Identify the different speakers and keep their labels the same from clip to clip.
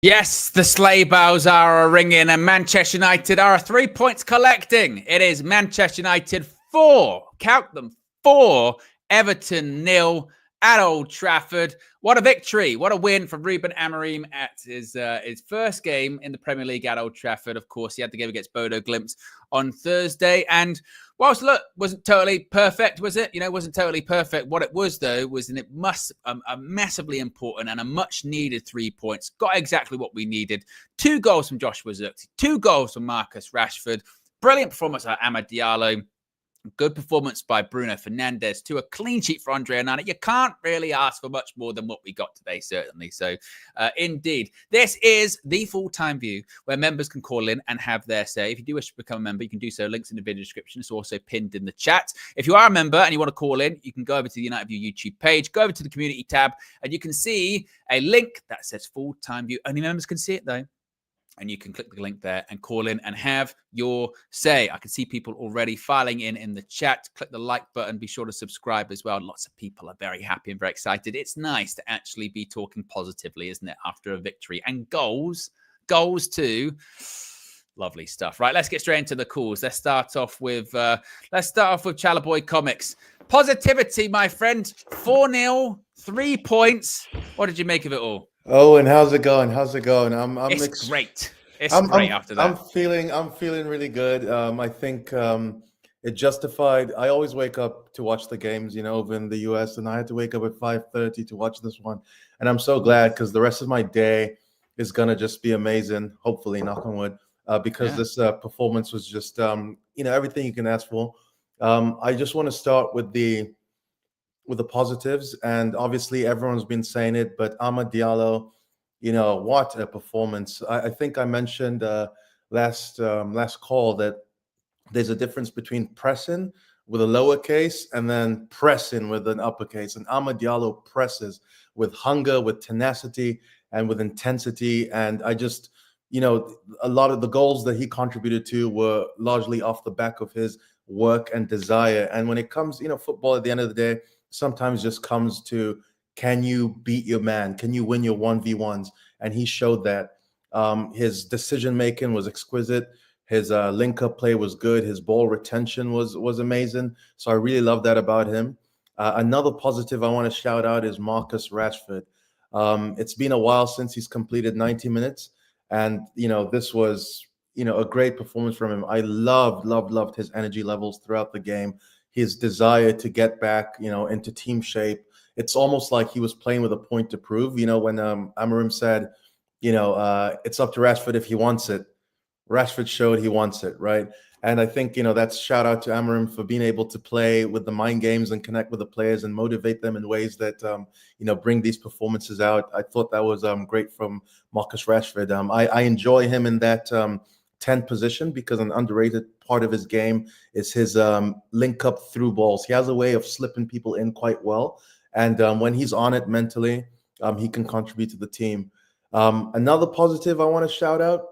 Speaker 1: Yes, the sleigh bells are ringing and Manchester United are 3 points collecting. It is Manchester United 4, count them, 4, Everton 0 at Old Trafford. What a victory. What a win from Ruben Amorim at his first game in the Premier League at Old Trafford. Of course, he had the game against Bodo Glimt on Thursday. And whilst, look, wasn't totally perfect, was it? Wasn't totally perfect. What it was, though, was a massively important and a much-needed 3 points. Got exactly what we needed. 2 goals from Joshua Zirkzee, 2 goals from Marcus Rashford. Brilliant performance by Amad Diallo. Good performance by Bruno Fernandes to a clean sheet for Andre Onana. You can't really ask for much more than what we got today, certainly. So, indeed, this is the full-time view where members can call in and have their say. If you do wish to become a member, you can do so. Links in the video description. It's also pinned in the chat. If you are a member and you want to call in, you can go over to the United View YouTube page, go over to the community tab, and you can see a link that says full-time view. Only members can see it, though. And you can click the link there and call in and have your say. I can see people already filing in the chat. Click the like button. Be sure to subscribe as well. Lots of people are very happy and very excited. It's nice to actually be talking positively, isn't it, after a victory? And goals too. Lovely stuff. Right, let's get straight into the calls. Let's start off with Chalaboy Comics. Positivity, my friend. 4-0, 3 points. What did you make of it all?
Speaker 2: Oh, and how's it going?
Speaker 1: It's great. It's great after that.
Speaker 2: I'm feeling really good. I think it justified. I always wake up to watch the games, over in the US, and I had to wake up at 5:30 to watch this one. And I'm so glad because the rest of my day is gonna just be amazing. Hopefully, knock on wood, because this performance was just everything you can ask for. I just want to start with the positives, and obviously everyone's been saying it, but Amad Diallo, what a performance. I think I mentioned last call that there's a difference between pressing with a lowercase and then pressing with an uppercase, and Amad Diallo presses with hunger, with tenacity, and with intensity. And I just, a lot of the goals that he contributed to were largely off the back of his work and desire. And when it comes, football at the end of the day sometimes just comes to, can you beat your man? Can you win your 1v1s? And he showed that. His decision making was exquisite. His link-up play was good. His ball retention was amazing. So I really love that about him. Another positive I want to shout out is Marcus Rashford. It's been a while since he's completed 90 minutes. And, this was, a great performance from him. I loved his energy levels throughout the game. His desire to get back, into team shape. It's almost like he was playing with a point to prove. When Amorim said, it's up to Rashford if he wants it. Rashford showed he wants it, right? And I think, that's shout out to Amorim for being able to play with the mind games and connect with the players and motivate them in ways that, bring these performances out. I thought that was great from Marcus Rashford. I enjoy him in that 10 position because an underrated part of his game is his link up through balls. He has a way of slipping people in quite well. And when he's on it mentally, he can contribute to the team. Another positive I want to shout out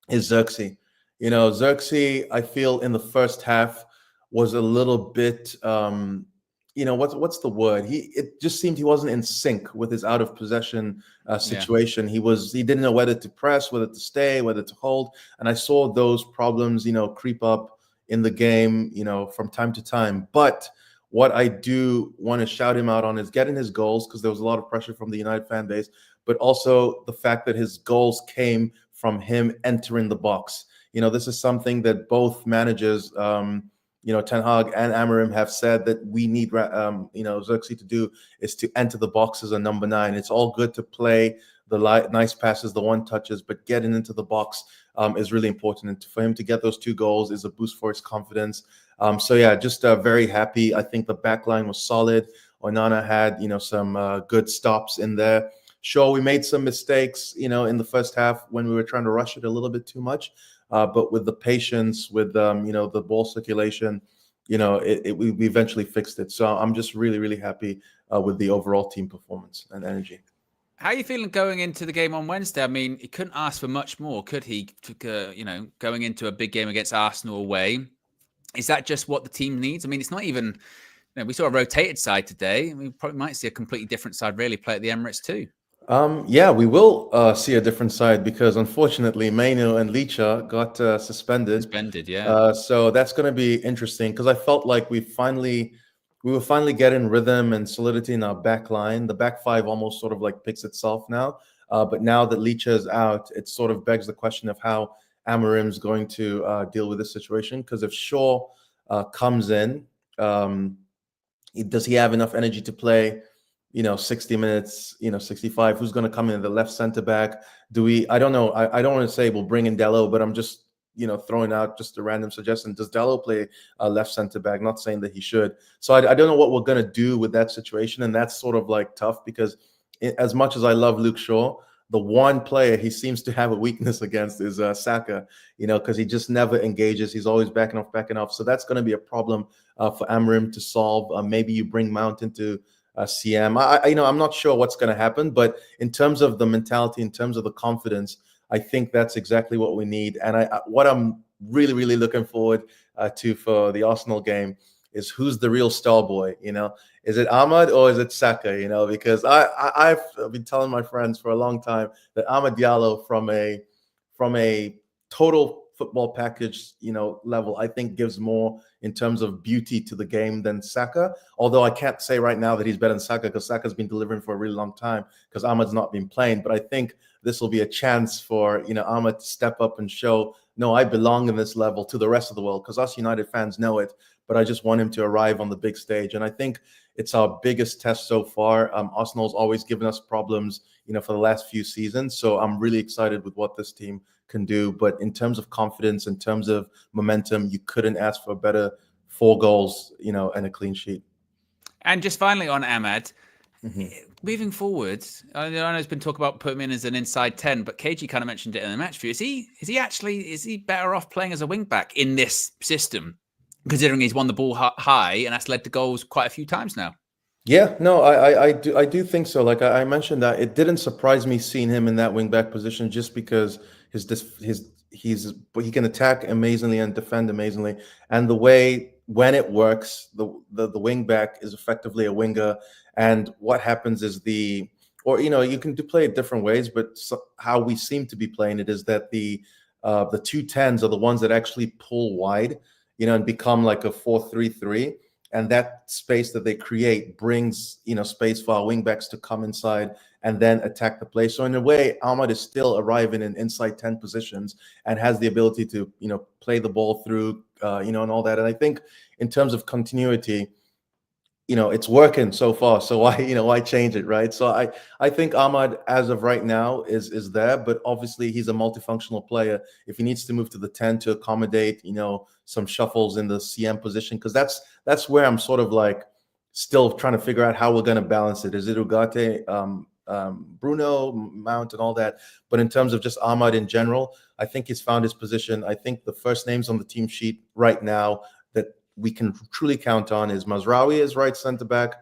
Speaker 2: is Zirkzee. Zirkzee, I feel in the first half was a little bit, what's the word? It just seemed he wasn't in sync with his out of possession situation. He didn't know whether to press, whether to stay, whether to hold. And I saw those problems, creep up in the game, from time to time. But what I do want to shout him out on is getting his goals, because there was a lot of pressure from the United fan base, but also the fact that his goals came from him entering the box. This is something that both managers, Ten Hag and Amorim have said that we need, Zirkzee to do, is to enter the box as a number 9. It's all good to play the nice passes, the one touches, but getting into the box is really important. And for him to get those 2 goals is a boost for his confidence. Just very happy. I think the back line was solid. Onana had, some good stops in there. Sure, we made some mistakes, in the first half when we were trying to rush it a little bit too much. But with the patience, with, the ball circulation, we eventually fixed it. So I'm just really, really happy with the overall team performance and energy.
Speaker 1: How are you feeling going into the game on Wednesday? I mean, he couldn't ask for much more, could he? Going into a big game against Arsenal away. Is that just what the team needs? I mean, it's not even, we saw a rotated side today. We probably might see a completely different side really play at the Emirates too.
Speaker 2: Yeah, we will see a different side because unfortunately Mainu and Licha got suspended.
Speaker 1: Suspended, yeah.
Speaker 2: So that's going to be interesting because I felt like we were finally getting rhythm and solidity in our back line. The back five almost sort of like picks itself now. But now that Licha is out, it sort of begs the question of how Amorim's going to deal with this situation. Because if Shaw comes in, um, does he have enough energy to play 60 minutes, 65? Who's going to come in the left center back? I don't know. I don't want to say we'll bring in Dello, but I'm just throwing out just a random suggestion. Does Dello play left center back? Not saying that he should. So I don't know what we're going to do with that situation, and that's sort of like tough because as much as I love Luke Shaw, the one player he seems to have a weakness against is Saka, because he just never engages. He's always backing off. So that's going to be a problem for Amorim to solve. Maybe you bring Mount into CM. I'm not sure what's going to happen, but in terms of the mentality, in terms of the confidence, I think that's exactly what we need. And what I'm really, really looking forward to for the Arsenal game is who's the real star boy. Is it Ahmad or is it Saka? Because I've been telling my friends for a long time that Ahmad Diallo from a total football package, level, I think gives more in terms of beauty to the game than Saka. Although I can't say right now that he's better than Saka because Saka's been delivering for a really long time because Ahmad's not been playing. But I think this will be a chance for Ahmad to step up and show, no, I belong in this level to the rest of the world, because us United fans know it. But I just want him to arrive on the big stage, and I think it's our biggest test so far. Arsenal's always given us problems, for the last few seasons. So I'm really excited with what this team can do. But in terms of confidence, in terms of momentum, you couldn't ask for a better 4 goals, and a clean sheet.
Speaker 1: And just finally on Ahmad, moving forward, I know there's been talk about putting him in as an inside 10, but KG kind of mentioned it in the match view. Is he better off playing as a wing back in this system, considering he's won the ball high and that's led to goals quite a few times now?
Speaker 2: Yeah, no, I do think so. Like I mentioned, that it didn't surprise me seeing him in that wing back position, just because he can attack amazingly and defend amazingly, and the way when it works, the wing back is effectively a winger, and what happens is you can play it different ways, but how we seem to be playing it is that the 2 10s are the ones that actually pull wide, and become like a 4-3-3. And that space that they create brings, space for our wingbacks to come inside and then attack the play. So in a way, Ahmad is still arriving in inside 10 positions and has the ability to, play the ball through, and all that. And I think in terms of continuity, it's working so far. So why change it, right? So I think Ahmad, as of right now, is there, but obviously he's a multifunctional player. If he needs to move to the 10 to accommodate, some shuffles in the CM position, because that's where I'm sort of like still trying to figure out how we're going to balance it. Is it Ugarte, Bruno, Mount, and all that? But in terms of just Ahmad in general, I think he's found his position. I think the first names on the team sheet right now that we can truly count on is Mazraoui as right center back,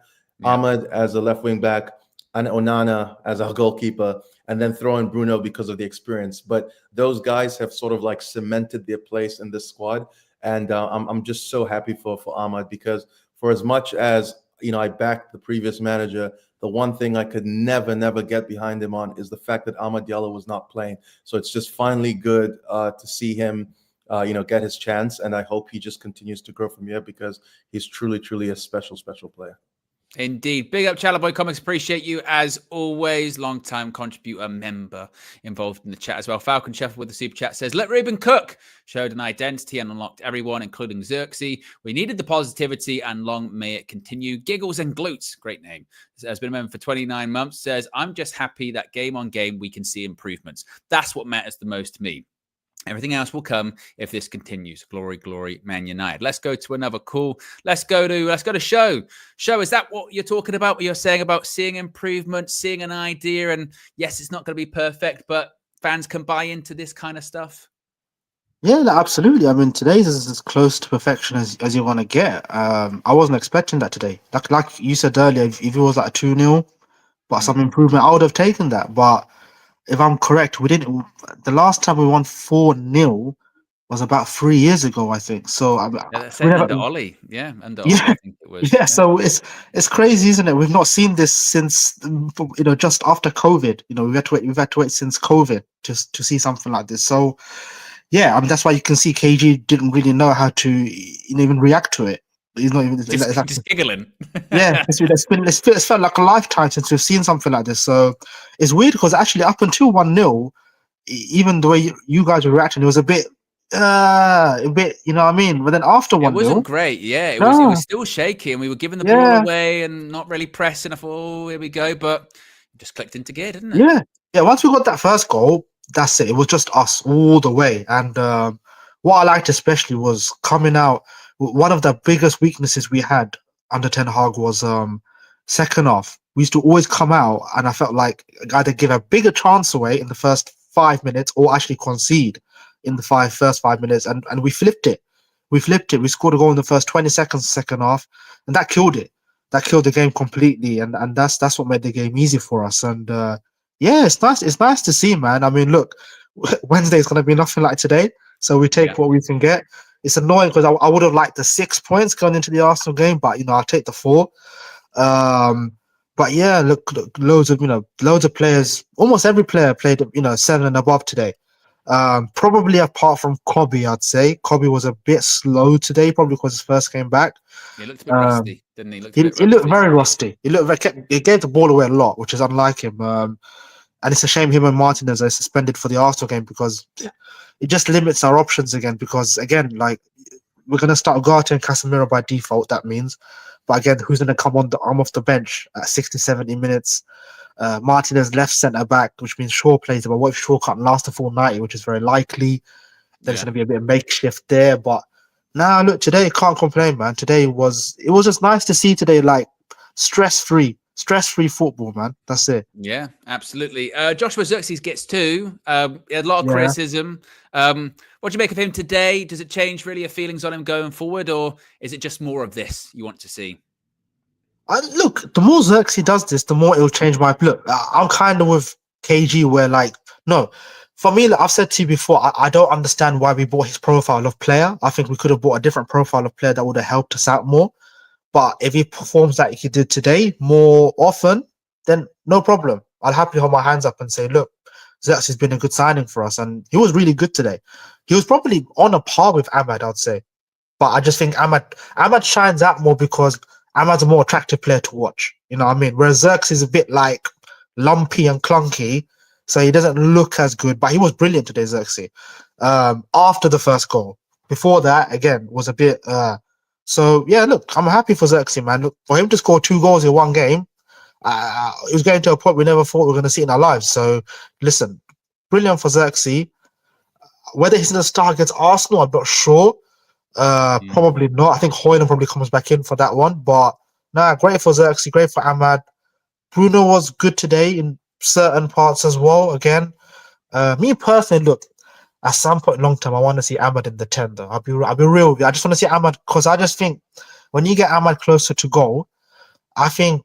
Speaker 2: Ahmad as a left wing back, and Onana as our goalkeeper, and then throw in Bruno because of the experience. But those guys have sort of like cemented their place in this squad, and I'm just so happy for Ahmad, because for as much as I backed the previous manager, the one thing I could never get behind him on is the fact that Ahmad Diallo was not playing. So it's just finally good to see him get his chance, and I hope he just continues to grow from here, because he's truly a special player.
Speaker 1: Indeed. Big up Chalaboy Comics. Appreciate you as always. Long-time contributor, member involved in the chat as well. Falcon Sheffield with the super chat says, let Ruben cook. Showed an identity and unlocked everyone, including Zirkzee. We needed the positivity, and long may it continue. Giggles and Glutes. Great name. Has been a member for 29 months. Says, I'm just happy that game on game we can see improvements. That's what matters the most to me. Everything else will come if this continues. Glory, Man United. Let's go to another call. Let's go to Show. Show, is that what you're talking about? What you're saying about seeing improvement, seeing an idea, and yes, it's not going to be perfect, but fans can buy into this kind of stuff?
Speaker 3: Yeah, absolutely. I mean, today's is as close to perfection as you want to get. I wasn't expecting that today. Like you said earlier, if it was like a 2-0, but some improvement, I would have taken that. But if I'm correct, we didn't. The last time we won 4-0 was about 3 years ago, I think. So
Speaker 1: Yeah, that's
Speaker 3: we
Speaker 1: it,
Speaker 3: never,
Speaker 1: under Ollie. Yeah, under Ollie,
Speaker 3: yeah,
Speaker 1: I think it was.
Speaker 3: yeah.
Speaker 1: Yeah.
Speaker 3: So it's crazy, isn't it? We've not seen this since just after COVID. We've had to wait since COVID to see something like this. So yeah, I mean that's why you can see KG didn't really know how to even react to it. He's not even
Speaker 1: Just,
Speaker 3: it's like,
Speaker 1: just giggling.
Speaker 3: yeah, it's felt like a lifetime since we've seen something like this. So it's weird because actually up until 1-0, even the way you guys were reacting, it was a bit, you know what I mean? But then after
Speaker 1: It
Speaker 3: 1-0,
Speaker 1: wasn't great. Yeah, it was
Speaker 3: no,
Speaker 1: still shaky, and we were giving the ball
Speaker 3: yeah,
Speaker 1: away and not really pressing. I thought, oh, here we go, but it just clicked into gear, didn't it?
Speaker 3: yeah, yeah. Once we got that first goal, that's it. It was just us all the way. And what I liked especially was coming out. One of the biggest weaknesses we had under Ten Hag was second half. We used to always come out, and I felt like either give a bigger chance away in the first 5 minutes or actually concede in the first 5 minutes, and we flipped it. We flipped it. We scored a goal in the first 20 seconds, second half, and that killed it. That killed the game completely, and that's what made the game easy for us. And yeah, it's nice. It's nice to see, man. I mean, look, Wednesday is going to be nothing like today, so we
Speaker 1: Yeah.
Speaker 3: take what we can get. It's annoying because I would have liked the 6 points going into the Arsenal game, but I'll take the 4. But yeah, look, loads of players. Almost every player played 7 and above today. Probably apart from Kobe, I'd say Kobe was a bit slow today, probably because his first came back.
Speaker 1: He looked a bit
Speaker 3: Um,
Speaker 1: rusty, didn't he? Looked a
Speaker 3: he,
Speaker 1: bit
Speaker 3: he looked
Speaker 1: rusty.
Speaker 3: very rusty. He gave the ball away a lot, which is unlike him. And it's a shame him and Martinez are suspended for the Arsenal game because it just limits our options again. Because again, like we're gonna start Ugarte and Casemiro by default. That means, but again, who's gonna come on the arm off the bench at 60, 70 minutes? Martinez left centre back, which means Shaw plays. But what if Shaw can't last the full 90, which is very likely? Then it's
Speaker 1: Yeah.
Speaker 3: gonna be a bit of makeshift there. But nah, look, today can't complain, man. Today was just nice to see today, like stress free football, man. That's it.
Speaker 1: Yeah, absolutely. Joshua Zirkzee gets 2. He had a lot of
Speaker 3: Yeah.
Speaker 1: criticism. What do you make of him today? Does it change really your feelings on him going forward, or is it just more of this you want to see?
Speaker 3: Look, the more Zirkzee does this, the more it'll change my look. I'm kind of with KG where no, for me, like I've said to you before, I don't understand why we bought his profile of player. I think we could have bought a different profile of player that would have helped us out more. But if he performs like he did today more often, then no problem. I'll happily hold my hands up and say, look, Zirkzee's been a good signing for us. And he was really good today. He was probably on a par with Ahmad, I'd say. But I just think Ahmad shines out more because Ahmad's a more attractive player to watch. You know what I mean? Whereas Zirkzee is a bit like lumpy and clunky, so he doesn't look as good. But he was brilliant today, Zirkzee. After the first goal, before that, again, was a bit. So yeah, look, I'm happy for Zirkzee, man. Look, for him to score 2 goals in one game, it was getting to a point we never thought we were going to see in our lives. So listen, brilliant for Zirkzee. Whether he's going to start against Arsenal, I'm not sure. Probably not. I think Hoyland probably comes back in for that one. But nah, great for Zirkzee, great for Ahmad. Bruno was good today in certain parts as well. Again, me personally, look, at some point long term, I want to see Ahmad in the 10. Though I'll be real with you. I just want to see Ahmad because I just think when you get Ahmad closer to goal, I think,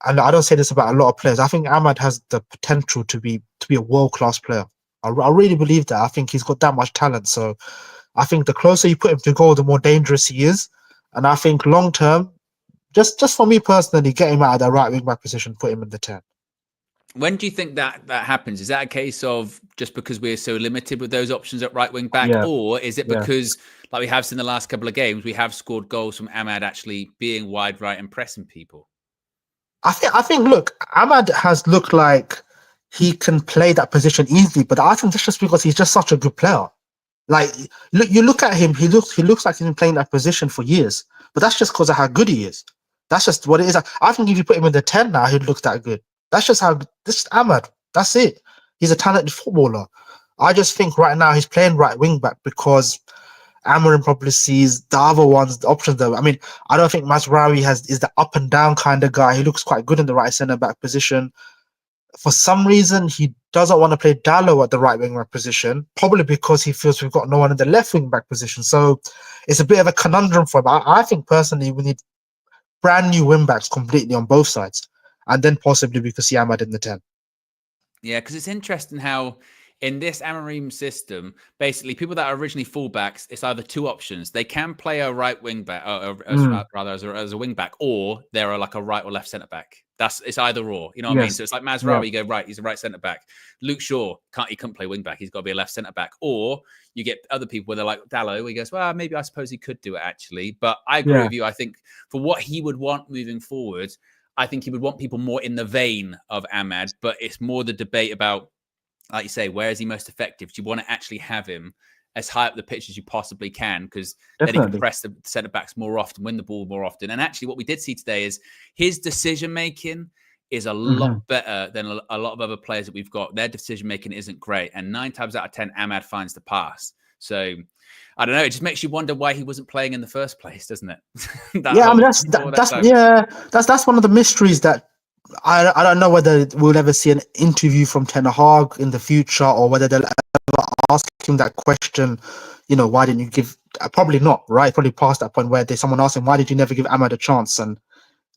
Speaker 3: and I don't say this about a lot of players, I think Ahmad has the potential to be a world class player. I really believe that. I think he's got that much talent. So I think the closer you put him to goal, the more dangerous he is. And I think long term, just for me personally, get him out of the right wing back position, put him in the 10.
Speaker 1: When do you think that happens? Is that a case of just because we're so limited with those options at right wing back,
Speaker 3: Yeah,
Speaker 1: or is it
Speaker 3: yeah.
Speaker 1: because, like we have seen the last couple of games, we have scored goals from Ahmad actually being wide right and pressing people?
Speaker 3: I think. Look, Ahmad has looked like he can play that position easily, but I think that's just because he's just such a good player. Like, you look at him, he looks like he's been playing that position for years. But that's just because of how good he is. That's just what it is. I think if you put him in the 10 now, he'd look that good. That's just how this is Ahmad. That's it. He's a talented footballer. I just think right now he's playing right wing back because Amarin probably sees the other ones, the options there. I mean, I don't think Mazraoui is the up and down kind of guy. He looks quite good in the right centre back position. For some reason, he doesn't want to play Dallo at the right wing back position, probably because he feels we've got no one in the left wing back position. So it's a bit of a conundrum for him. I think personally we need brand new wing backs completely on both sides, and then possibly we could see Ahmad in the 10.
Speaker 1: Yeah, because it's interesting how in this Amorim system, basically people that are originally fullbacks, it's either two options. They can play a right wing back, rather as a wing back, or they're like a right or left centre back. It's either or. You know what I mean? So it's like Mazraoui, you go right, he's a right centre back. Luke Shaw he couldn't play wing back. He's got to be a left centre back. Or you get other people where they're like Dalot, where he goes, well, maybe I suppose he could do it actually. But I agree with you. I think for what he would want moving forward, I think he would want people more in the vein of Ahmad, but it's more the debate about, like you say, where is he most effective? Do you want to actually have him as high up the pitch as you possibly can? Because then he can press the centre-backs more often, win the ball more often. And actually what we did see today is his decision-making is a lot better than a lot of other players that we've got. Their decision-making isn't great. And 9 times out of 10, Ahmad finds the pass. So I don't know. It just makes you wonder why he wasn't playing in the first place, doesn't it?
Speaker 3: That's one of the mysteries that I don't know whether we'll ever see an interview from Ten Hag in the future, or whether they'll ever ask him that question. You know, why didn't you give? Probably not, right? Probably past that point where someone asked him, why did you never give Ahmad a chance? And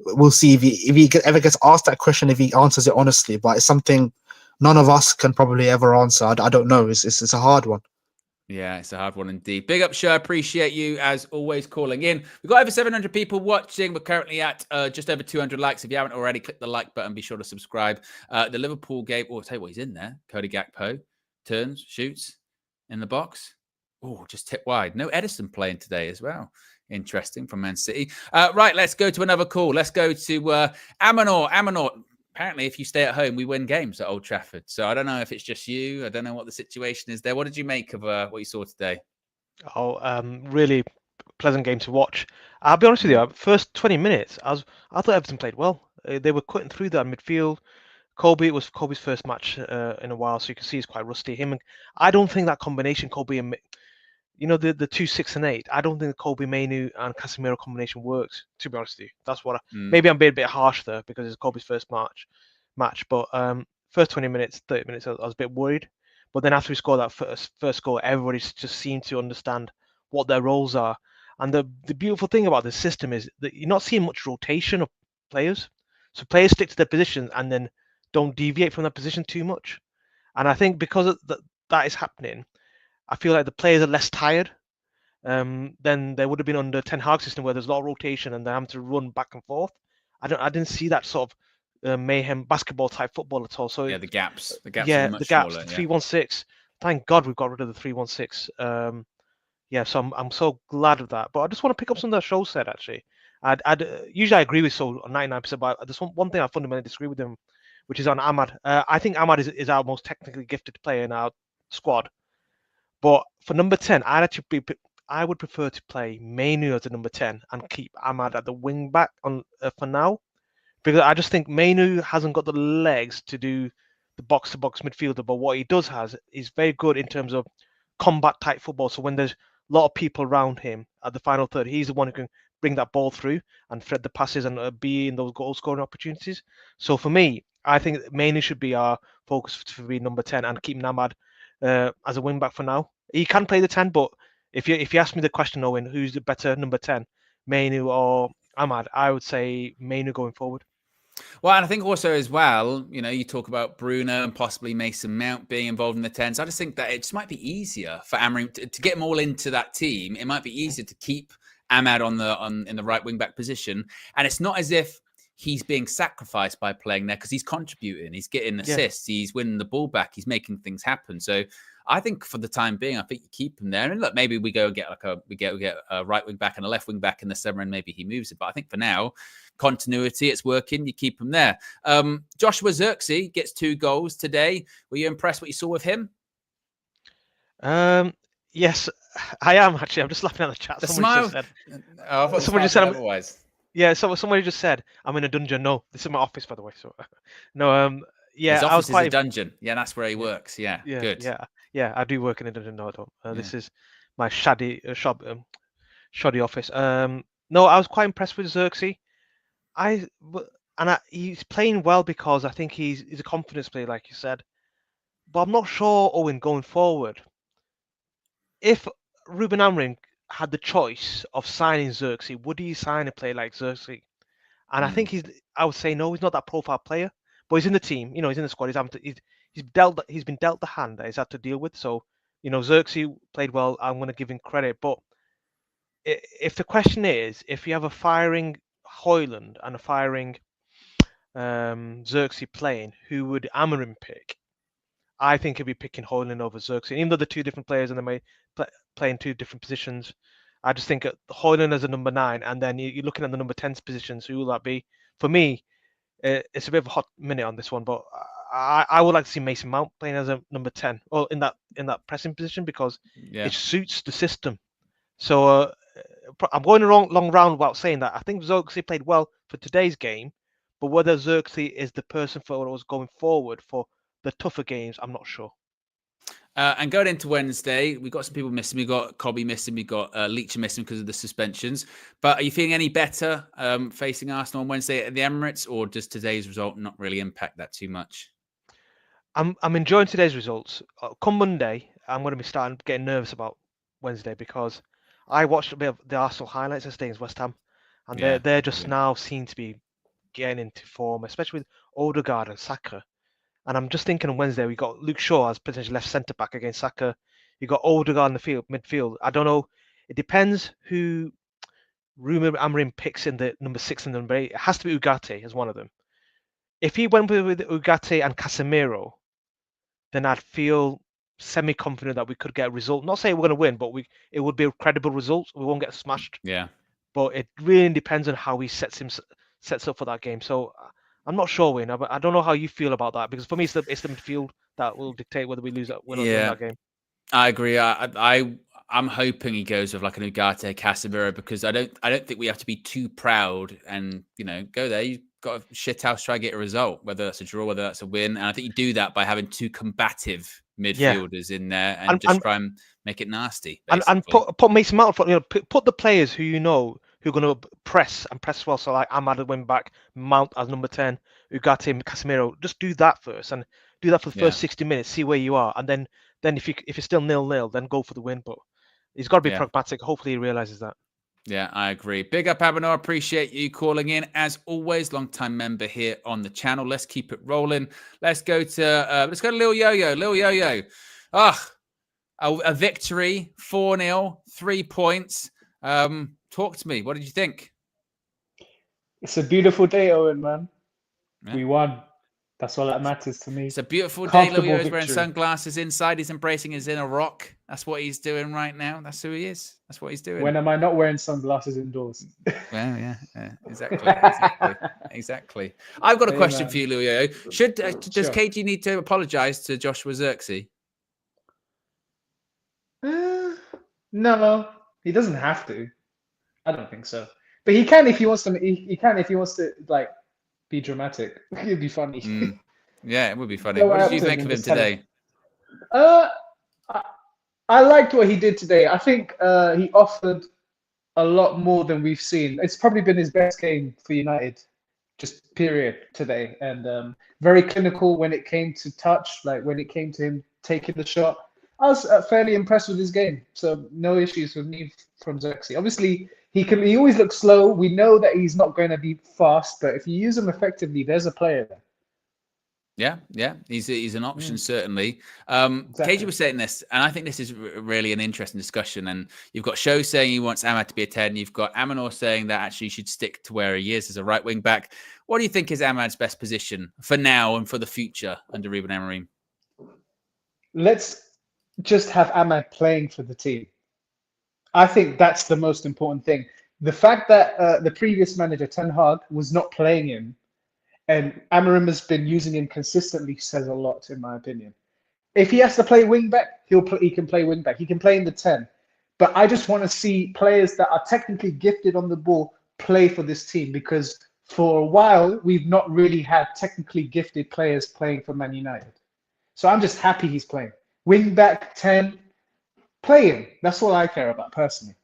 Speaker 3: we'll see if he ever gets asked that question, if he answers it honestly. But it's something none of us can probably ever answer. I don't know. It's a hard one.
Speaker 1: Yeah, it's a hard one indeed. Big up, Sher. Appreciate you, as always, calling in. We've got over 700 people watching. We're currently at just over 200 likes. If you haven't already, click the like button. Be sure to subscribe. The Liverpool game, I'll tell you what, he's in there. Cody Gakpo turns, shoots in the box. Oh, just tip wide. No Edison playing today as well. Interesting, from Man City. Right, let's go to another call. Let's go to Amanor. Amanor. Apparently, if you stay at home, we win games at Old Trafford. So I don't know if it's just you. I don't know what the situation is there. What did you make of what you saw today?
Speaker 4: Really pleasant game to watch. I'll be honest with you. First 20 minutes, I thought Everton played well. They were cutting through that midfield. Kobe, it was Kobe's first match in a while, so you can see he's quite rusty. I don't think that combination, Kobe and the 2, 6, and 8. I don't think the Kobe, Mainu, and Casemiro combination works. To be honest with you, that's what. Maybe I'm being a bit harsh there because it's Kobe's first match. But first 20 minutes, 30 minutes, I was a bit worried. But then after we scored that first goal, everybody just seemed to understand what their roles are. And the beautiful thing about this system is that you're not seeing much rotation of players. So players stick to their positions and then don't deviate from their position too much. And I think because that is happening, I feel like the players are less tired than they would have been under Ten Hag system, where there's a lot of rotation and they're having to run back and forth. I didn't see that sort of mayhem basketball type football at all. So
Speaker 1: the gaps. The gaps.
Speaker 4: The 3-1-6. Thank God we've got rid of the 3-1-6. So I'm so glad of that. But I just want to pick up something that Show said actually. Usually I agree with So on 99%, but there's one thing I fundamentally disagree with him, which is on Ahmad. I think Ahmad is our most technically gifted player in our squad. But for number 10, I would prefer to play Mainu as a number 10 and keep Ahmad at the wing back for now, because I just think Mainu hasn't got the legs to do the box-to-box midfielder. But what he does is very good in terms of combat type football. So when there's a lot of people around him at the final third, he's the one who can bring that ball through and thread the passes and be in those goal-scoring opportunities. So for me, I think Mainu should be our focus for being number 10 and keep Ahmad as a wing back for now. He can play the 10, but if you ask me the question, Owen, who's the better number 10, Mainu or Ahmad, I would say Mainu going forward.
Speaker 1: Well, and I think also as well, you talk about Bruno and possibly Mason Mount being involved in the 10s. I just think that it just might be easier for Amorim to get them all into that team. It might be easier to keep Ahmad in the right wing back position, and it's not as if he's being sacrificed by playing there, because he's contributing, he's getting assists, he's winning the ball back, he's making things happen. So I think for the time being, I think you keep him there. And look, maybe we go and get a right wing back and a left wing back in the summer, and maybe he moves it. But I think for now, continuity, it's working. You keep him there. Joshua Zirkzee gets 2 goals today. Were you impressed what you saw with him?
Speaker 4: Yes, I am actually. I'm just laughing at the chat.
Speaker 1: Somebody just said otherwise.
Speaker 4: Yeah, so somebody just said, I'm in a dungeon. No, this is my office, by the way. So, no,
Speaker 1: his office is a dungeon. Yeah, that's where he works. Yeah, good.
Speaker 4: Yeah, I do work in a dungeon. No, I don't. This is my shoddy office. No, I was quite impressed with Zirkzee. He's playing well because I think he's a confidence player, like you said. But I'm not sure, Owen, going forward, if Ruben Amorim had the choice of signing Zirkzee, would he sign a player like Zirkzee? And I think I would say no, he's not that profile player, but he's in the team. He's in the squad. he's been dealt the hand that he's had to deal with. So, you know, Zirkzee played well. I'm going to give him credit. But if the question is, if you have a firing Højlund and a firing Zirkzee playing, who would Amorim pick? I think he'd be picking Højlund over Zirkzee. Even though they're two different players and they may play in two different positions, I just think Højlund as a number 9, and then you're looking at the number 10's positions. Who will that be? For me, it's a bit of a hot minute on this one, but I would like to see Mason Mount playing as a number 10 or in that pressing position because it suits the system. So I'm going a long round without saying that. I think Zirkzee played well for today's game, but whether Zirkzee is the person for what was going forward for the tougher games, I'm not sure.
Speaker 1: And going into Wednesday, we've got some people missing. We've got Cobby missing. We've got Leach missing because of the suspensions. But are you feeling any better facing Arsenal on Wednesday at the Emirates, or does today's result not really impact that too much?
Speaker 4: I'm enjoying today's results. Come Monday, I'm going to be starting getting nervous about Wednesday because I watched a bit of the Arsenal highlights yesterday against West Ham, and they're just now seem to be getting into form, especially with Odegaard and Saka. And I'm just thinking on Wednesday, we got Luke Shaw as potential left centre back against Saka. You got Odegaard in the midfield. I don't know. It depends who Ruben Amorim picks in the number 6 and number 8. It has to be Ugarte as one of them. If he went with Ugarte and Casemiro, then I'd feel semi-confident that we could get a result. Not saying we're going to win, but it would be a credible result. We won't get smashed.
Speaker 1: Yeah.
Speaker 4: But it really depends on how he sets up for that game. So I'm not sure, Wayne. I don't know how you feel about that because for me, it's the midfield that will dictate whether we lose that win or win that game.
Speaker 1: I agree. I'm hoping he goes with like an Ugarte Casemiro because I don't think we have to be too proud and go there. You've got a shithouse try to get a result, whether that's a draw, whether that's a win. And I think you do that by having two combative midfielders in there and try and make it nasty.
Speaker 4: And put Mason Mount in front, put the players who who are going to press well. So like Ahmad at wing back, Mount as number 10, Ugarte, Casemiro. Just do that first and do that for the first 60 minutes. See where you are, and then if it's still 0-0, then go for the win. But he's got to be pragmatic. Hopefully he realizes that. Yeah,
Speaker 1: I agree. Big up, Abano. Appreciate you calling in. As always, long-time member here on the channel. Let's keep it rolling. Let's go to Lil Yo-Yo. Lil Yo-Yo. A victory, 4-0, 3 points. Talk to me. What did you think?
Speaker 5: It's a beautiful day, Owen, man. Yeah. We won. That's all that matters to me.
Speaker 1: It's a beautiful day. Lil Yo is wearing sunglasses inside. He's embracing his inner rock. That's what he's doing right now. That's who he is. That's what he's doing.
Speaker 5: When am I not wearing sunglasses indoors?
Speaker 1: Well, yeah, exactly. I've got a question for you, Lil Yo. Does KG need to apologize to Joshua Zirkzee?
Speaker 5: No, he doesn't have to. I don't think so. But he can if he wants to. He can if he wants to, like, be dramatic. It'd be funny.
Speaker 1: Yeah, it would be funny. What did you think of him today?
Speaker 5: I liked what he did today. I think he offered a lot more than we've seen. It's probably been his best game for United, just period, today. And very clinical when it came to touch, like when it came to him taking the shot. I was fairly impressed with his game. So no issues with me from Zirkzee. Obviously, he always looks slow. We know that he's not going to be fast, but if you use him effectively, there's a player there.
Speaker 1: Yeah, he's an option, certainly. Exactly. KG was saying this, and I think this is really an interesting discussion. And you've got Sho saying he wants Ahmad to be a 10. You've got Amanor saying that actually he should stick to where he is as a right wing back. What do you think is Ahmad's best position for now and for the future under Ruben Amorim?
Speaker 5: Let's just have Ahmad playing for the team. I think that's the most important thing. The fact that the previous manager, Ten Hag, was not playing him and Amorim has been using him consistently says a lot, in my opinion. If he has to play wing back, he can play wing back. He can play in the 10. But I just want to see players that are technically gifted on the ball play for this team, because for a while we've not really had technically gifted players playing for Man United. So I'm just happy he's playing. Wing back, 10, play him. That's all I care about personally.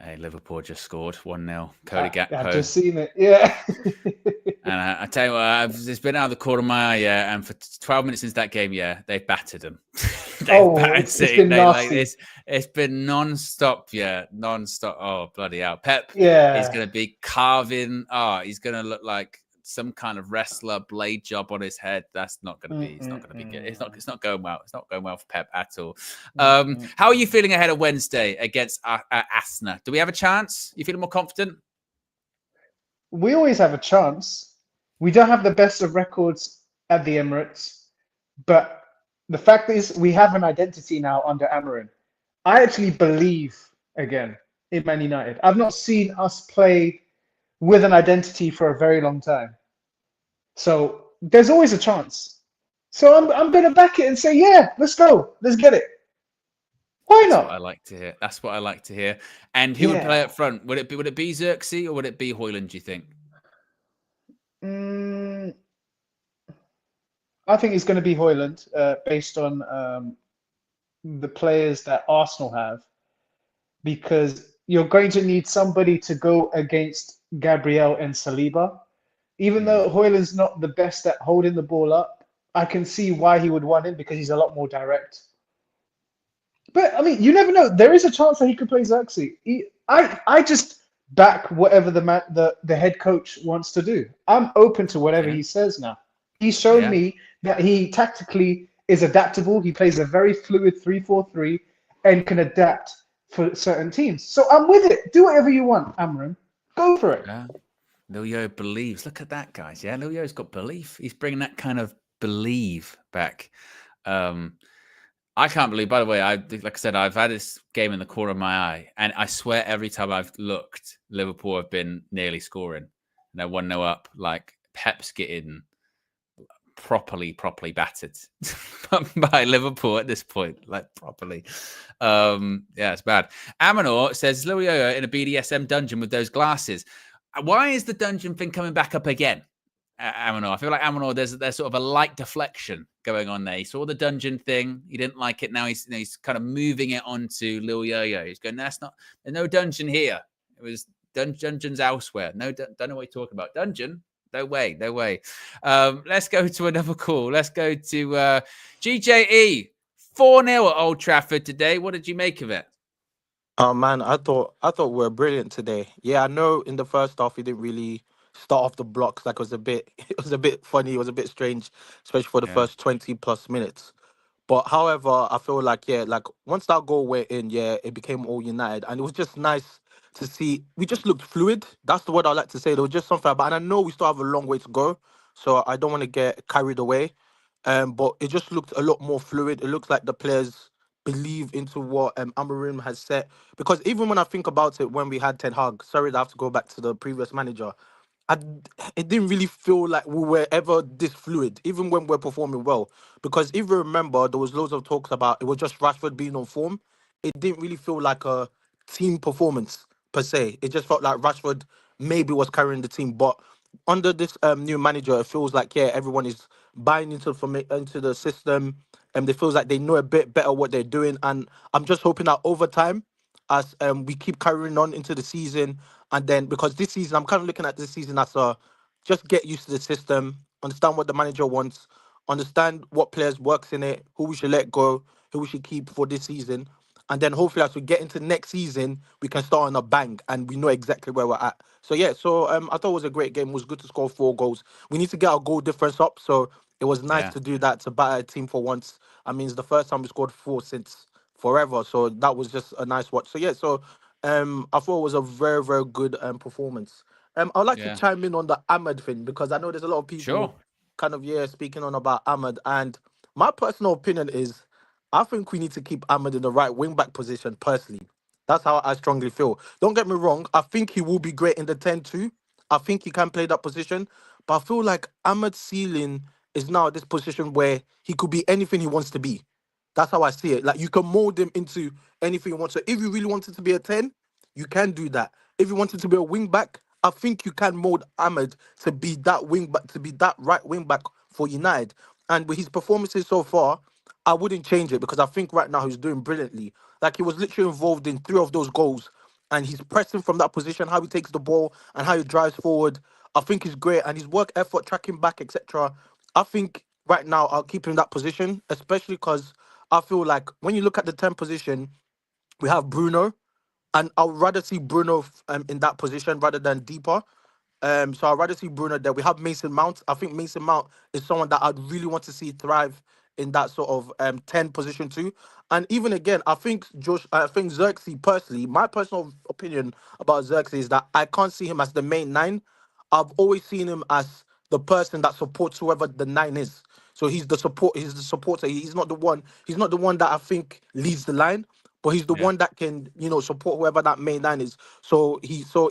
Speaker 1: Hey, Liverpool just scored 1-0. Cody Gakpo.
Speaker 5: I've just seen it, yeah.
Speaker 1: And I tell you what, it's been out of the corner of my eye, and for 12 minutes since that game, they've battered them.
Speaker 5: It's been nasty.
Speaker 1: It's been non-stop, non-stop. Oh, bloody hell. Pep
Speaker 5: is
Speaker 1: going to be carving. Oh, he's going to look like some kind of wrestler blade job on his head. That's not going to be. It's not going to be good. It's not going well. It's not going well for Pep at all. How are you feeling ahead of Wednesday against Arsenal? Do we have a chance? You feeling more confident?
Speaker 5: We always have a chance. We don't have the best of records at the Emirates, but the fact is we have an identity now under Amorim. I actually believe again in Man United. I've not seen us play with an identity for a very long time. So there's always a chance. So I'm going to back it and say, yeah, let's go. Let's get it. Why not?
Speaker 1: That's what I like to hear. That's what I like to hear. And who would play up front? Would it be Zirkzee or would it be Højlund, do you think?
Speaker 5: I think it's going to be Højlund based on the players that Arsenal have, because you're going to need somebody to go against Gabriel and Saliba. Even though Højlund's not the best at holding the ball up, I can see why he would want him because he's a lot more direct. But I mean, you never know. There is a chance that he could play Zirkzee. I just back whatever the head coach wants to do. I'm open to whatever he says now. He's shown me that he tactically is adaptable. He plays a very fluid 3-4-3 and can adapt for certain teams. So I'm with it. Do whatever you want, Amorim. Go for it.
Speaker 1: Yeah. Lil Yo believes. Look at that, guys. Yeah, Lil Yo's got belief. He's bringing that kind of believe back. I can't believe, by the way, like I said, I've had this game in the corner of my eye, and I swear every time I've looked, Liverpool have been nearly scoring. They're 1-0 up, like Pep's getting properly battered by Liverpool at this point, like properly. Yeah, it's bad. Amanor says, Lil Yo in a BDSM dungeon with those glasses. Why is the dungeon thing coming back up again? Amanor. I feel like Amanor, there's sort of a light deflection going on there. He saw the dungeon thing. He didn't like it. Now he's kind of moving it onto Lil Yo-Yo. He's going, there's no dungeon here. It was dungeons elsewhere. No, don't know what you're talking about. Dungeon? No way. Let's go to another call. Let's go to GJE. 4-0 at Old Trafford today. What did you make of it?
Speaker 6: Oh man, I thought we were brilliant today. Yeah, I know in the first half we didn't really start off the blocks. Like it was a bit funny. It was a bit strange, especially for the first 20 plus minutes. But however, I feel like like once that goal went in, it became all United, and it was just nice to see. We just looked fluid. That's the word I like to say. There was just something about, and I know we still have a long way to go, so I don't want to get carried away. But it just looked a lot more fluid. It looks like the players believe into what Amorim has set. Because even when I think about it, when we had Ten Hag, sorry that I have to go back to the previous manager, it didn't really feel like we were ever this fluid, even when we're performing well. Because if you remember, there was loads of talks about it was just Rashford being on form. It didn't really feel like a team performance per se. It just felt like Rashford maybe was carrying the team. But under this new manager, it feels like everyone is buying into the system, and it feels like they know a bit better what they're doing. And I'm just hoping that over time, as we keep carrying on into the season, and then because this season, I'm kind of looking at this season as just get used to the system, understand what the manager wants, understand what players works in it, who we should let go, who we should keep for this season. And then hopefully as we get into next season, we can start on a bang and we know exactly where we're at. So I thought it was a great game. It was good to score 4 goals. We need to get our goal difference up. So it was nice to do that, to batter a team for once. I mean, it's the first time we scored 4 since forever. So that was just a nice watch. So I thought it was a very, very good performance. I'd like to chime in on the Ahmed thing, because I know there's a lot of people kind of speaking on about Ahmed. And my personal opinion is I think we need to keep Ahmed in the right wing-back position, personally. That's how I strongly feel. Don't get me wrong. I think he will be great in the 10-2. I think he can play that position. But I feel like Ahmed's ceiling is now at this position where he could be anything he wants to be. That's how I see it. Like, you can mold him into anything you want. So if you really wanted to be a 10, you can do that. If you wanted to be a wing-back, I think you can mold Ahmed to be that wing-back, to be that right wing-back for United. And with his performances so far, I wouldn't change it, because I think right now he's doing brilliantly. Like, he was literally involved in 3 of those goals, and he's pressing from that position, how he takes the ball and how he drives forward. I think he's great, and his work effort, tracking back, etc. I think right now I'll keep him in that position, especially because I feel like when you look at the 10 position, we have Bruno, and I'd rather see Bruno in that position rather than Deeper. So I'd rather see Bruno there. We have Mason Mount. I think Mason Mount is someone that I'd really want to see thrive in that sort of 10 position too. And even again, I think Zirkzee personally, my personal opinion about Zirkzee is that I can't see him as the main nine. I've always seen him as the person that supports whoever the nine is. So he's the supporter. He's not the one. He's not the one that I think leads the line, but he's the
Speaker 1: Yeah.
Speaker 6: one that can, support whoever that main nine is. So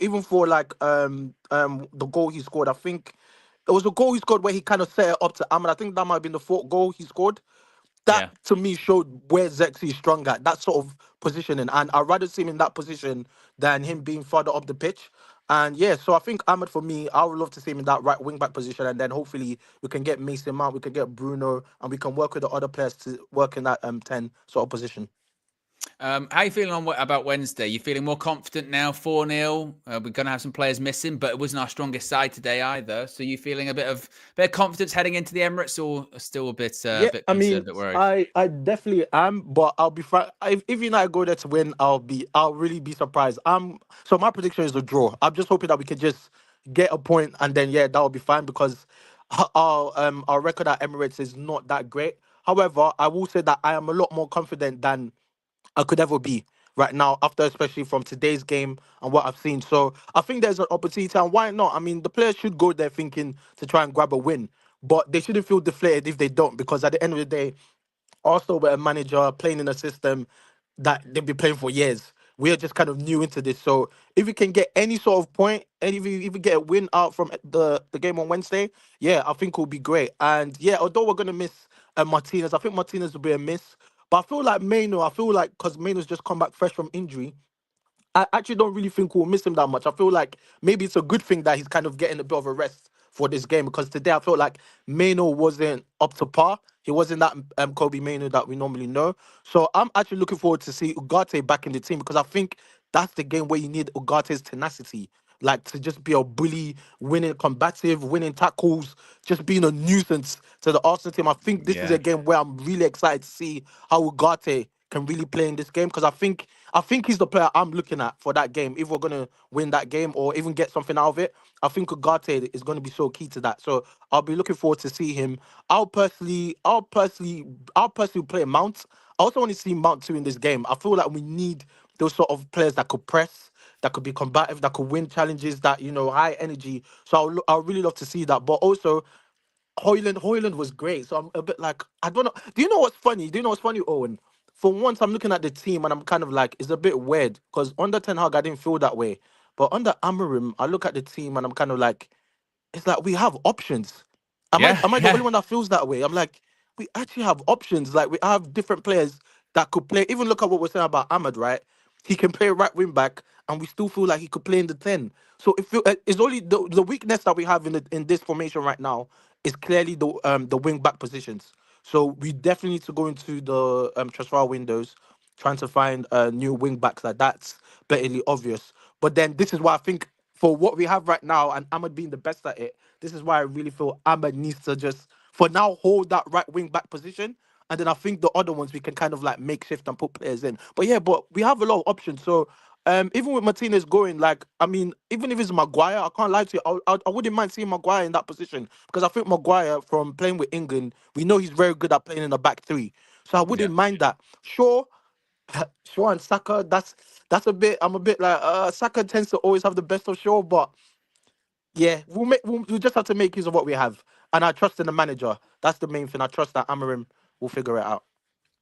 Speaker 6: even for like the goal he scored, I think it was a goal he scored where he kind of set it up to Ahmed. I think that might have been the fourth goal he scored. That
Speaker 1: Yeah.
Speaker 6: to me showed where Zirkzee is strong at, that sort of positioning. And I'd rather see him in that position than him being further up the pitch. And yeah, so I think Ahmed, for me, I would love to see him in that right wing back position. And then hopefully we can get Mason Mount, we can get Bruno, and we can work with the other players to work in that 10 sort of position.
Speaker 1: How are you feeling about Wednesday? You feeling more confident now? 4-0. We're going to have some players missing, but it wasn't our strongest side today either. So you feeling a bit of confidence heading into the Emirates, or still a bit
Speaker 6: Yeah, I
Speaker 1: concerned,
Speaker 6: mean,
Speaker 1: a bit worried?
Speaker 6: I definitely am, but I'll be fine. If United go there to win, I'll really be surprised. So my prediction is a draw. I'm just hoping that we can just get a point, and then yeah, that will be fine because our record at Emirates is not that great. However, I will say that I am a lot more confident than I could ever be right now, after especially from today's game and what I've seen. So I think there's an opportunity, and why not? I mean, the players should go there thinking to try and grab a win, but they shouldn't feel deflated if they don't, because at the end of the day, Arsenal were a manager playing in a system that they've been playing for years. We are just kind of new into this. So if we can get any sort of point, and if we even get a win out from the game on Wednesday, yeah, I think it will be great. And yeah, although we're gonna miss Martinez, I think Martinez will be a miss. But I feel like because Maino's just come back fresh from injury, I actually don't really think we'll miss him that much. I feel like maybe it's a good thing that he's kind of getting a bit of a rest for this game, because today I felt like Maino wasn't up to par. He wasn't that Kobe Maino that we normally know. So I'm actually looking forward to see Ugarte back in the team, because I think that's the game where you need Ugarte's tenacity. Like, to just be a bully, winning combative, winning tackles, just being a nuisance to the Arsenal team. I think this is
Speaker 1: Yeah.
Speaker 6: a game where I'm really excited to see how Ugarte can really play in this game, because I think he's the player I'm looking at for that game. If we're gonna win that game or even get something out of it, I think Ugarte is gonna be so key to that. So I'll be looking forward to see him. I'll personally play Mount. I also want to see Mount too in this game. I feel like we need those sort of players that could press, that could be combative, that could win challenges, that high energy. So I'll really love to see that. But also, Hoyland was great. So I'm a bit like, I don't know. Do you know what's funny? Owen? For once, I'm looking at the team and I'm kind of like, it's a bit weird, because under Ten Hag, I didn't feel that way. But under Amarim, I look at the team and I'm kind of like, it's like we have options. Am I
Speaker 1: Yeah.
Speaker 6: am I the only
Speaker 1: Yeah.
Speaker 6: one that feels that way? I'm like, we actually have options. Like, we have different players that could play. Even look at what we're saying about Ahmed, right? He can play right wing back, and we still feel like he could play in the 10. So it's only the weakness that we have in this formation right now is clearly the wing back positions. So we definitely need to go into the transfer windows trying to find new wing backs. Like, that's blatantly obvious. But then this is why I think, for what we have right now, and Ahmed being the best at it, this is why I really feel Ahmed needs to just, for now, hold that right wing back position. And then I think the other ones we can kind of like make shift and put players in. But yeah, but we have a lot of options. So even with Martinez going, like, I mean, even if it's Maguire, I can't lie to you, I wouldn't mind seeing Maguire in that position, because I think Maguire, from playing with England, we know he's very good at playing in the back three. So I
Speaker 1: Yeah.
Speaker 6: wouldn't mind that. Sure, Shaw and Saka, that's a bit. I'm a bit like Saka tends to always have the best of Shaw, but yeah, we'll just have to make use of what we have, and I trust in the manager. That's the main thing. I trust that Amarim will figure it out.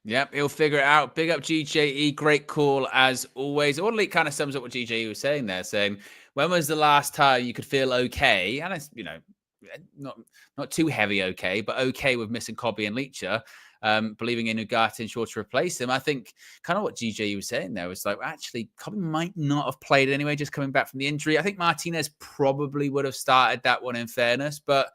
Speaker 1: Yep, he'll figure it out. Big up GJE. Great call as always. All it kind of sums up what GJE was saying there, saying, when was the last time you could feel okay? And it's, not too heavy okay, but okay with missing Cobby and Leacher, believing in Ugarte and Shaw to replace him. I think kind of what GJE was saying there was like, actually, Cobby might not have played anyway, just coming back from the injury. I think Martinez probably would have started that one, in fairness, but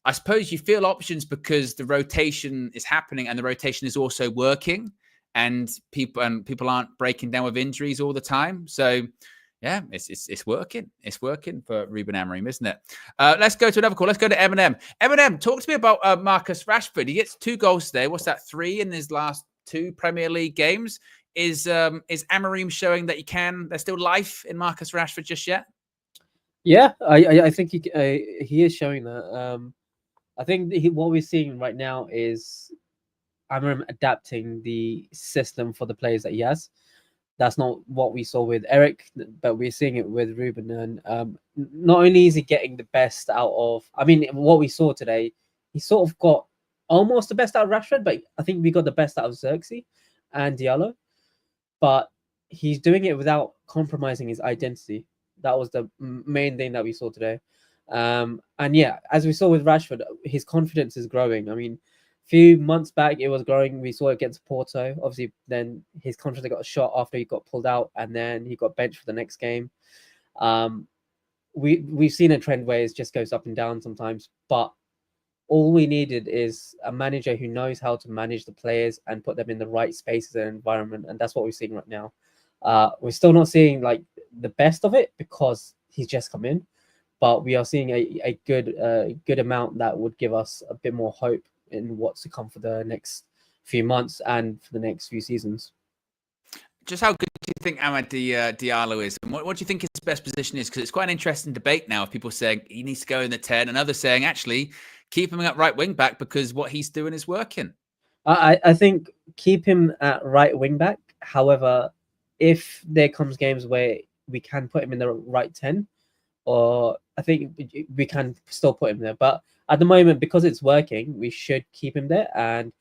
Speaker 1: I suppose you feel options because the rotation is happening and the rotation is also working, and people aren't breaking down with injuries all the time. So yeah, it's working. It's working for Ruben Amorim, isn't it? Let's go to another call. Let's go to Eminem. Eminem, talk to me about Marcus Rashford. He gets 2 goals today. What's that? 3 in his last 2 Premier League games. Is Amorim showing that there's still life in Marcus Rashford just yet?
Speaker 7: Yeah, I think he is showing that. I think what we're seeing right now is Amarim adapting the system for the players that he has. That's not what we saw with Eric, but we're seeing it with Ruben. And not only is he getting the best out of, I mean, what we saw today, he sort of got almost the best out of Rashford, but I think we got the best out of Zirkzee and Diallo. But he's doing it without compromising his identity. That was the main thing that we saw today. And yeah, as we saw with Rashford, his confidence is growing. I mean, a few months back it was growing. We saw it against Porto. Obviously, then his confidence got shot after he got pulled out, and then he got benched for the next game. We've seen a trend where it just goes up and down sometimes, but all we needed is a manager who knows how to manage the players and put them in the right spaces and environment, and that's what we're seeing right now. We're still not seeing like the best of it because he's just come in, but we are seeing a good amount that would give us a bit more hope in what's to come for the next few months and for the next few seasons.
Speaker 1: Just how good do you think Amad Diallo is? And what do you think his best position is? Because it's quite an interesting debate now of people saying he needs to go in the 10 and others saying, actually, keep him at right wing back because what he's doing is working.
Speaker 7: I think keep him at right wing back. However, if there comes games where we can put him in the right 10, or I think we can still put him there. But at the moment, because it's working, we should keep him there. And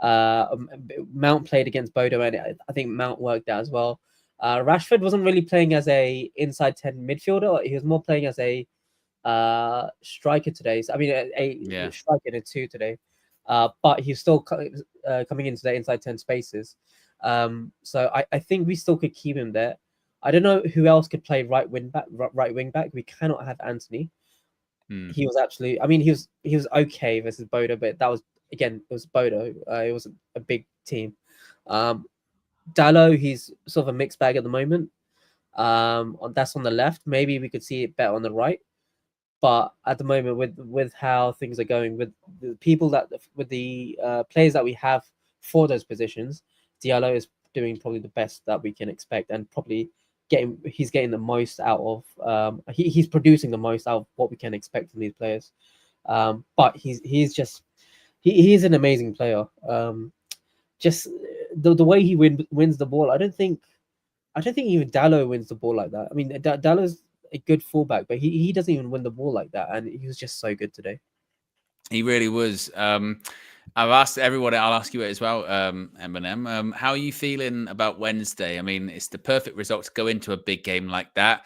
Speaker 7: Mount played against Bodo, and I think Mount worked out as well. Rashford wasn't really playing as a inside 10 midfielder. He was more playing as a striker today. So, I mean, a striker in a 2 today. But he's still coming into the inside 10 spaces. So I think we still could keep him there. I don't know who else could play right wing back. We cannot have Anthony. He was actually, I mean, he was okay versus Bodo, but that was, again, it was Bodo. It was a big team. Dallo, he's sort of a mixed bag at the moment. That's on the left. Maybe we could see it better on the right. But at the moment, with how things are going, with the people with the players that we have for those positions, Diallo is doing probably the best that we can expect, and probably he's getting the most out of. He's producing the most out of what we can expect from these players. But he's an amazing player. Just the way he wins the ball, I don't think even Dallo wins the ball like that. I mean, Dallo's a good fullback, but he doesn't even win the ball like that, and he was just so good today.
Speaker 1: He really was. I've asked everyone, I'll ask you it as well, Eminem. How are you feeling about Wednesday? I mean, it's the perfect result to go into a big game like that.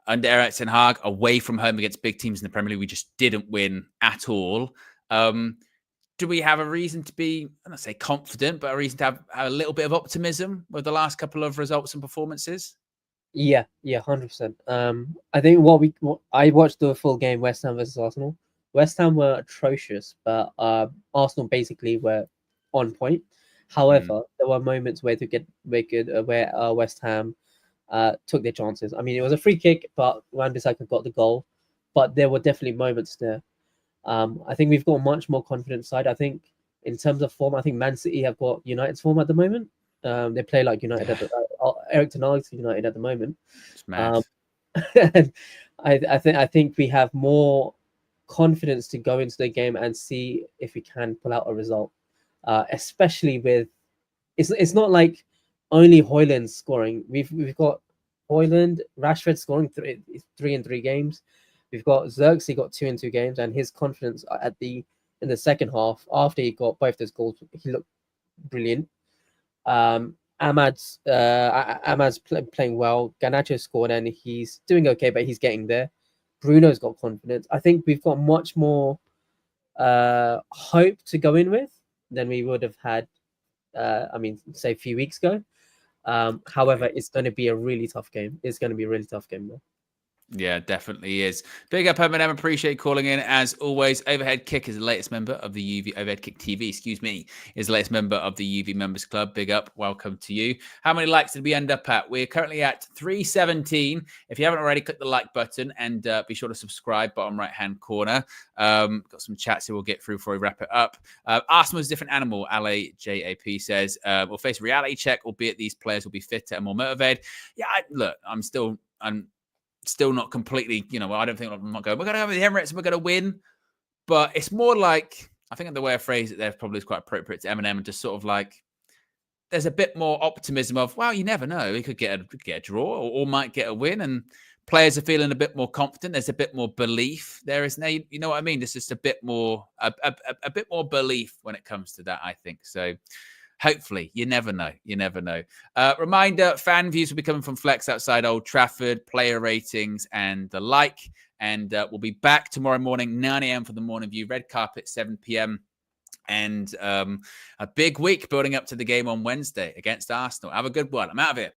Speaker 1: Under Erik ten Hag, away from home against big teams in the Premier League, we just didn't win at all. Do we have a reason to be, I'm not say confident, but a reason to have a little bit of optimism with the last couple of results and performances?
Speaker 7: Yeah, 100%. I think I watched the full game, West Ham versus Arsenal. West Ham were atrocious, but Arsenal basically were on point. However, there were moments where West Ham took their chances. I mean, it was a free kick, but Wan-Bissaka got the goal. But there were definitely moments there. I think we've got a much more confident side. I think in terms of form, I think Man City have got United's form at the moment. They play like United. Erik ten Hag's United at the moment.
Speaker 1: It's mad.
Speaker 7: And I think we have more confidence to go into the game and see if we can pull out a result. Especially with it's not like only Højlund scoring. We've got Højlund, Rashford scoring three in 3 games. We've got Zirkzee got 2 in 2 games, and his confidence in the second half after he got both those goals, he looked brilliant. Amad's playing well. Garnacho scored and he's doing okay, but he's getting there. Bruno's got confidence. I think we've got much more hope to go in with than we would have had. Say a few weeks ago. However, it's going to be a really tough game. It's going to be a really tough game, though.
Speaker 1: Yeah, definitely is. Big up, Eminem. Appreciate calling in. As always, Overhead Kick is the latest member of the UV Overhead Kick TV. Is the latest member of the UV Members Club. Big up. Welcome to you. How many likes did we end up at? We're currently at 317. If you haven't already, click the like button and be sure to subscribe. Bottom right hand corner. Got some chats here we'll get through before we wrap it up. Arsenal's a different animal. Ale JAP says we'll face a reality check, albeit these players will be fitter and more motivated. Yeah, I'm still not completely, I don't think I'm not going, we're going to have the Emirates and we're going to win. But it's more like, I think the way I phrase it there probably is quite appropriate to Eminem, and just sort of like, there's a bit more optimism of, well, you never know. We could get a draw or might get a win. And players are feeling a bit more confident. There's a bit more belief. There is now, you know what I mean? There's just a bit more belief when it comes to that, I think. So hopefully, you never know. You never know. Reminder, fan views will be coming from Flex outside Old Trafford, player ratings and the like. And we'll be back tomorrow morning, 9 a.m. for the morning view, red carpet, 7 p.m. And a big week building up to the game on Wednesday against Arsenal. Have a good one. I'm out of here.